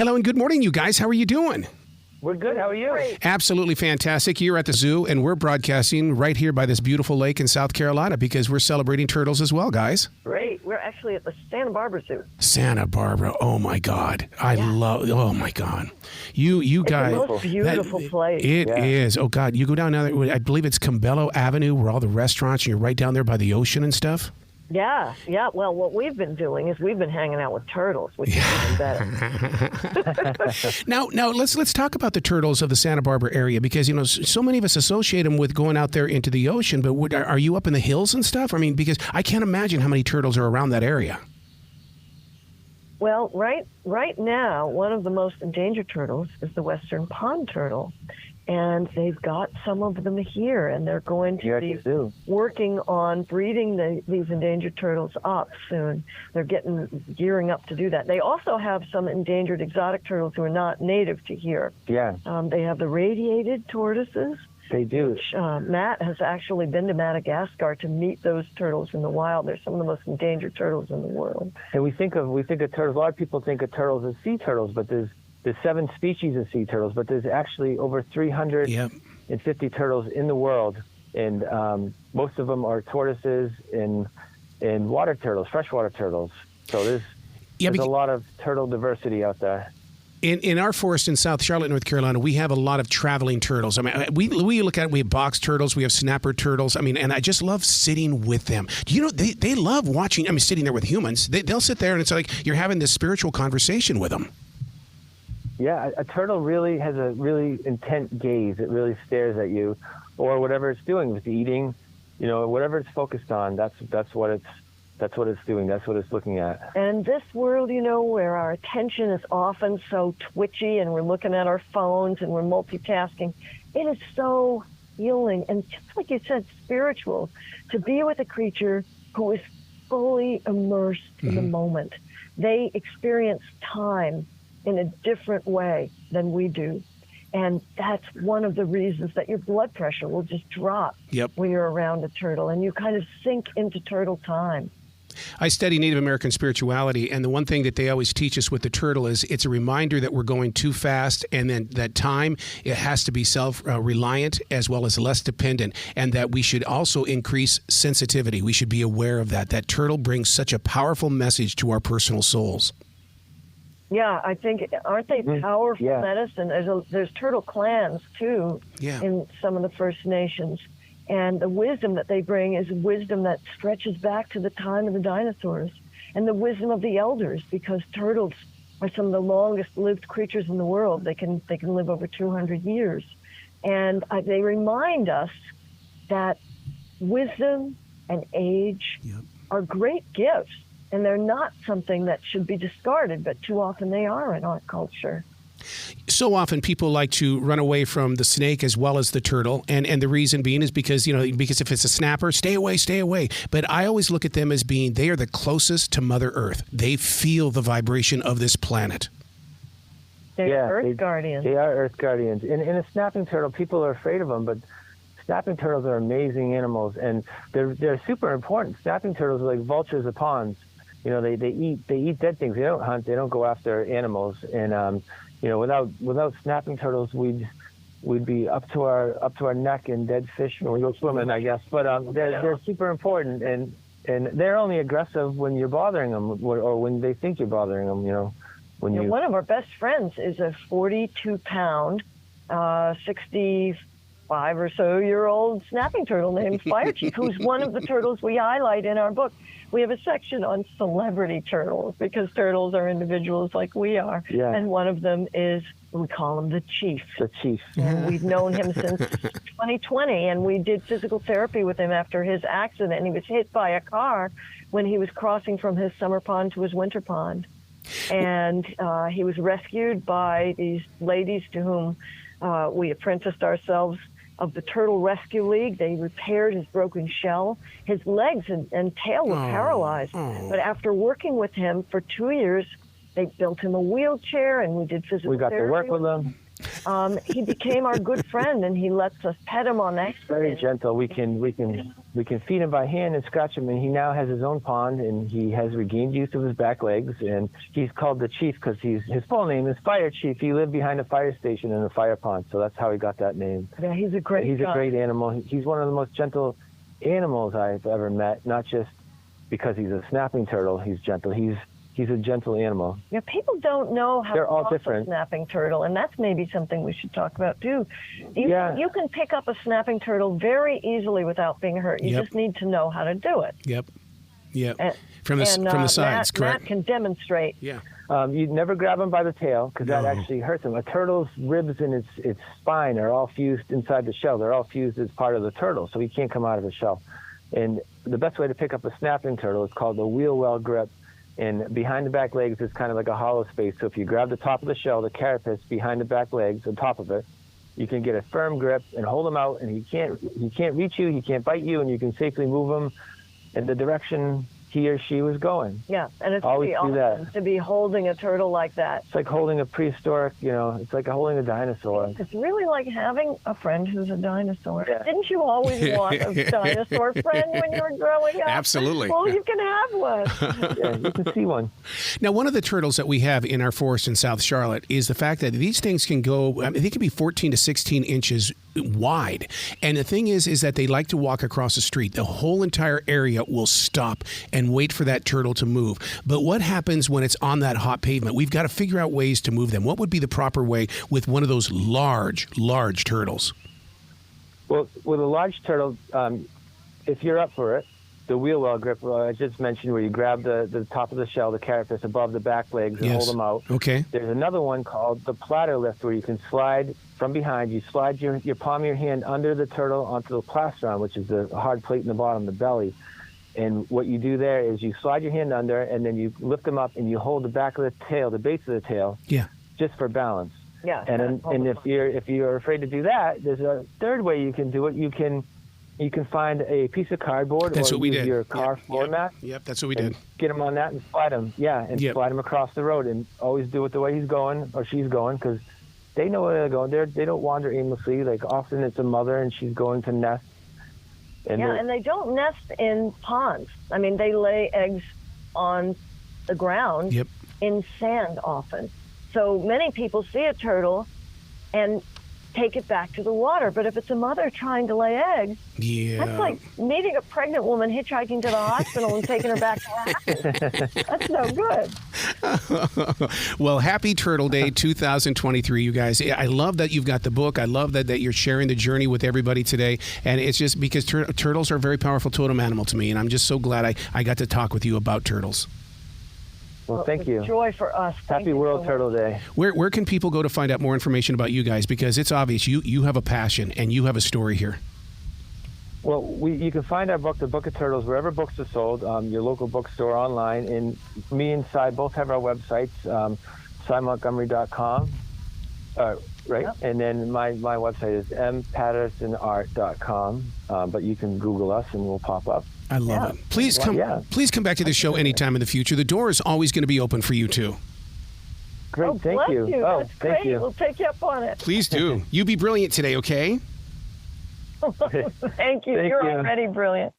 Hello and good morning, you guys. How are you doing? We're good. How are you? Great. Absolutely fantastic. You're at the zoo, and we're broadcasting right here by this beautiful lake in South Carolina because we're celebrating turtles as well, guys. Great. We're actually at the Santa Barbara Zoo. Santa Barbara. Oh, my God. I love, oh, my God. You guys. It's the most beautiful place. It is. Oh, God. You go down there, I believe it's Campbell Avenue where all the restaurants, and you're right down there by the ocean and stuff. Yeah. Well, what we've been doing is we've been hanging out with turtles, which is even better. Now, let's talk about the turtles of the Santa Barbara area because, you know, so many of us associate them with going out there into the ocean, but are you up in the hills and stuff? I mean, because I can't imagine how many turtles are around that area. Well, right now, one of the most endangered turtles is the western pond turtle. And they've got some of them here, and they're going to be working on breeding these endangered turtles up soon. They're gearing up to do that. They also have some endangered exotic turtles who are not native to here. Yeah. They have the radiated tortoises. They do. Which, Matt has actually been to Madagascar to meet those turtles in the wild. They're some of the most endangered turtles in the world. And we think of turtles. A lot of people think of turtles as sea turtles, but there's 7 species of sea turtles, but there's actually over 350 turtles in the world, and most of them are tortoises and water turtles, freshwater turtles. So there's a lot of turtle diversity out there. In our forest in South Charlotte, North Carolina, we have a lot of traveling turtles. I mean, we look at it, we have box turtles, we have snapper turtles. I mean, and I just love sitting with them. Do you know, they love watching, I mean, sitting there with humans. They'll sit there and it's like you're having this spiritual conversation with them. Yeah, a turtle really has a really intent gaze. It really stares at you, or whatever it's doing. If it's eating, you know, whatever it's focused on, that's what it's doing. That's what it's looking at. And this world, you know, where our attention is often so twitchy, and we're looking at our phones and we're multitasking, it is so healing and just like you said, spiritual to be with a creature who is fully immersed in the moment. They experience time in a different way than we do. And that's one of the reasons that your blood pressure will just drop when you're around a turtle, and you kind of sink into turtle time. I study Native American spirituality, and the one thing that they always teach us with the turtle is it's a reminder that we're going too fast, and then that time, it has to be self-reliant as well as less dependent, and that we should also increase sensitivity. We should be aware of that. That turtle brings such a powerful message to our personal souls. Yeah, I think, aren't they powerful medicine? There's turtle clans, too, in some of the First Nations. And the wisdom that they bring is wisdom that stretches back to the time of the dinosaurs and the wisdom of the elders, because turtles are some of the longest-lived creatures in the world. They can live over 200 years. And they remind us that wisdom and age are great gifts. And they're not something that should be discarded, but too often they are in our culture. So often people like to run away from the snake as well as the turtle. And the reason being is because if it's a snapper, stay away. But I always look at them as being, they are the closest to Mother Earth. They feel the vibration of this planet. They're Earth guardians. They are Earth guardians. And a snapping turtle, people are afraid of them, but snapping turtles are amazing animals, and they're super important. Snapping turtles are like vultures of ponds. You know, they eat dead things. They don't hunt. They don't go after animals. And you know, without snapping turtles, we'd be up to our neck in dead fish when we go swimming, I guess. But they're super important, and they're only aggressive when you're bothering them, or when they think you're bothering them. You know, one of our best friends is a 42-pound, 65 or so year old snapping turtle named Fire Chief, who's one of the turtles we highlight in our book. We have a section on celebrity turtles because turtles are individuals like we are. Yeah. And one of them is, we call him the Chief. The Chief. And we've known him since 2020, and we did physical therapy with him after his accident. He was hit by a car when he was crossing from his summer pond to his winter pond. And he was rescued by these ladies to whom we apprenticed ourselves of the Turtle Rescue League. They repaired his broken shell. His legs and tail were paralyzed. But after working with him for 2 years, they built him a wheelchair, and we did physical therapy. We got to work with him. he became our good friend, and he lets us pet him on that. Very gentle. We can feed him by hand and scratch him, and he now has his own pond, and he has regained use of his back legs, and he's called the Chief because his full name is Fire Chief. He lived behind a fire station in a fire pond, so that's how he got that name. Yeah, he's a great animal. He's one of the most gentle animals I've ever met, not just because he's a snapping turtle. He's gentle. He's a gentle animal. Yeah, people don't know how They're to all cross different. a snapping turtle, and that's maybe something we should talk about too. You can pick up a snapping turtle very easily without being hurt. You just need to know how to do it. Yep. From the sides, Matt, correct? Matt can demonstrate. Yeah. You never grab him by the tail because that actually hurts him. A turtle's ribs and its spine are all fused inside the shell. They're all fused as part of the turtle, so he can't come out of the shell. And the best way to pick up a snapping turtle is called the wheel well grip. And behind the back legs is kind of like a hollow space. So if you grab the top of the shell, the carapace behind the back legs, on top of it, you can get a firm grip and hold him out, and he can't reach you, he can't bite you, and you can safely move him in the direction he or she was going. Yeah, and it's always pretty do awesome that. to be holding a turtle like that. It's like holding a prehistoric, it's like holding a dinosaur. It's really like having a friend who's a dinosaur. Yeah. Didn't you always want a dinosaur friend when you were growing up? Absolutely. Well, you can have one. Yeah, you can see one. Now, one of the turtles that we have in our forest in South Charlotte is the fact that these things can go, they can be 14 to 16 inches wide. And the thing is that they like to walk across the street. The whole entire area will stop and wait for that turtle to move. But what happens when it's on that hot pavement? We've got to figure out ways to move them. What would be the proper way with one of those large turtles? Well, with a large turtle, if you're up for it, the wheel well grip I just mentioned, where you grab the top of the shell, the carapace above the back legs, and hold them out. Okay. There's another one called the platter lift, where you can slide from behind. You slide your palm of your hand under the turtle onto the plastron, which is the hard plate in the bottom, the belly. And what you do there is you slide your hand under, and then you lift them up, and you hold the back of the tail, the base of the tail, just for balance. Yeah. And if you're afraid to do that, there's a third way you can do it. You can find a piece of cardboard or use your car floor mat. Yep, that's what we did. Get him on that and slide him. Yeah, and slide him across the road, and always do it the way he's going or she's going, because they know where they're going. They don't wander aimlessly. Like, often it's a mother and she's going to nest. And they don't nest in ponds. I mean, they lay eggs on the ground in sand often. So many people see a turtle and take it back to the water. But if it's a mother trying to lay eggs, that's like meeting a pregnant woman hitchhiking to the hospital and taking her back to her house. That's no good. Well, happy Turtle Day 2023, you guys. I love that you've got the book. I love that you're sharing the journey with everybody today. And it's just because turtles are a very powerful totem animal to me. And I'm just so glad I got to talk with you about turtles. Well, thank you. Joy for us. Happy World Turtle Day. Where can people go to find out more information about you guys? Because it's obvious you have a passion and you have a story here. Well, you can find our book, The Book of Turtles, wherever books are sold, your local bookstore, online. And me and Sy both have our websites, symontgomery.com, right? Yep. And then my website is mpattersonart.com, but you can Google us and we'll pop up. I love it. Please come back to the show anytime in the future. The door is always going to be open for you too. Great, thank you. That's great. We'll take you up on it. Please do. You be brilliant today, okay? Thank you. You're already brilliant.